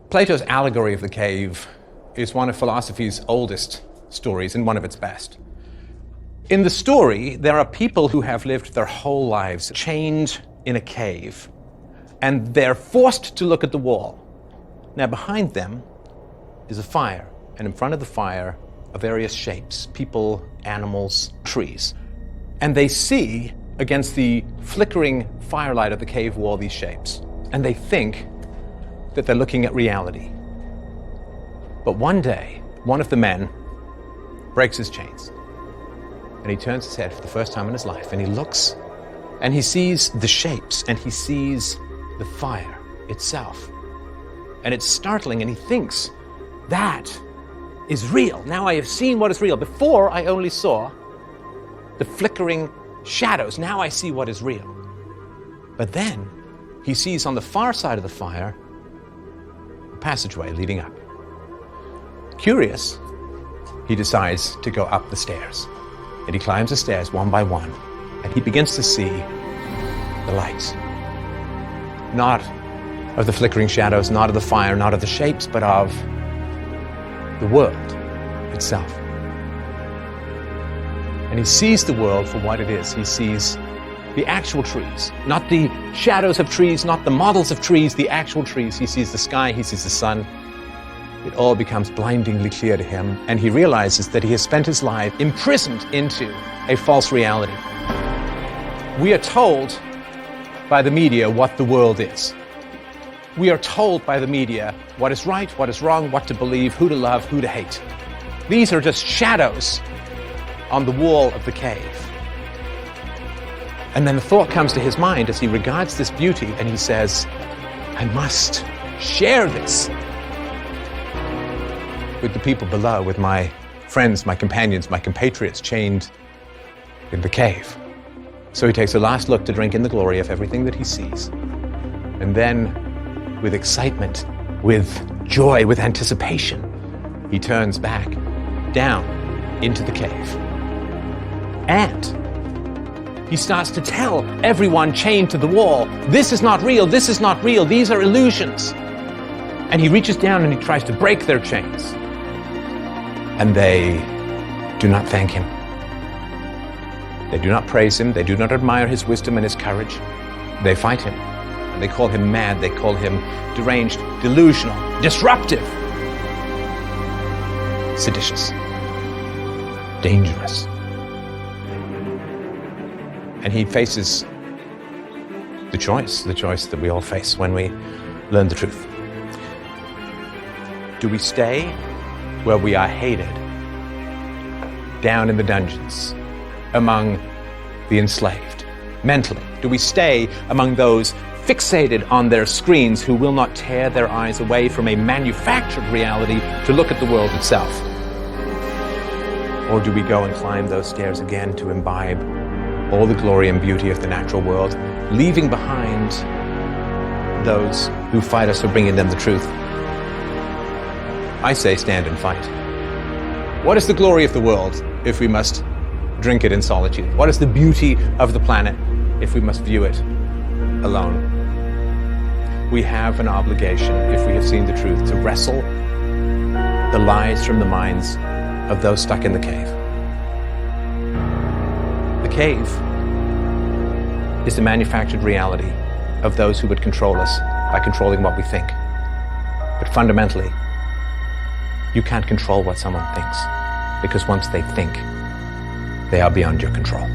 Plato's allegory of the cave is one of philosophy's oldest stories and one of its best. In the story, there are people who have lived their whole lives chained in a cave, and they're forced to look at the wall. Now, behind them is a fire, and in front of the fire are various shapes, people, animals, trees. And they see, against the flickering firelight of the cave wall, these shapes, and they think that they're looking at reality. But one day, one of the men breaks his chains, and he turns his head for the first time in his life, and he looks, and he sees the shapes, and he sees the fire itself. And it's startling, and he thinks, that is real. Now I have seen what is real. Before, I only saw the flickering shadows. Now I see what is real. But then, he sees on the far side of the fire a passageway leading up. Curious, he decides to go up the stairs. And he climbs the stairs one by one, and he begins to see the lights. Not of the flickering shadows, not of the fire, not of the shapes, but of the world itself. And he sees the world for what it is. He sees the actual trees, not the shadows of trees, not the models of trees, the actual trees. He sees the sky, he sees the sun. It all becomes blindingly clear to him, and he realizes that he has spent his life imprisoned into a false reality. We are told by the media what the world is. We are told by the media what is right, what is wrong, what to believe, who to love, who to hate. These are just shadows on the wall of the cave. And then the thought comes to his mind as he regards this beauty, and he says, I must share this with the people below, with my friends, my companions, my compatriots chained in the cave. So he takes a last look to drink in the glory of everything that he sees. And then, with excitement, with joy, with anticipation, he turns back down into the cave. And he starts to tell everyone chained to the wall, this is not real, this is not real, these are illusions. And he reaches down and he tries to break their chains. And they do not thank him. They do not praise him. They do not admire his wisdom and his courage. They fight him. And they call him mad. They call him deranged, delusional, disruptive, seditious, dangerous. And he faces the choice that we all face when we learn the truth. Do we stay where we are hated, down in the dungeons, among the enslaved, mentally? Do we stay among those fixated on their screens who will not tear their eyes away from a manufactured reality to look at the world itself? Or do we go and climb those stairs again to imbibe all the glory and beauty of the natural world, leaving behind those who fight us for bringing them the truth? I say stand and fight. What is the glory of the world if we must drink it in solitude? What is the beauty of the planet if we must view it alone? We have an obligation, if we have seen the truth, to wrestle the lies from the minds of those stuck in the cave. The cave is the manufactured reality of those who would control us by controlling what we think. But fundamentally, you can't control what someone thinks, because once they think, they are beyond your control.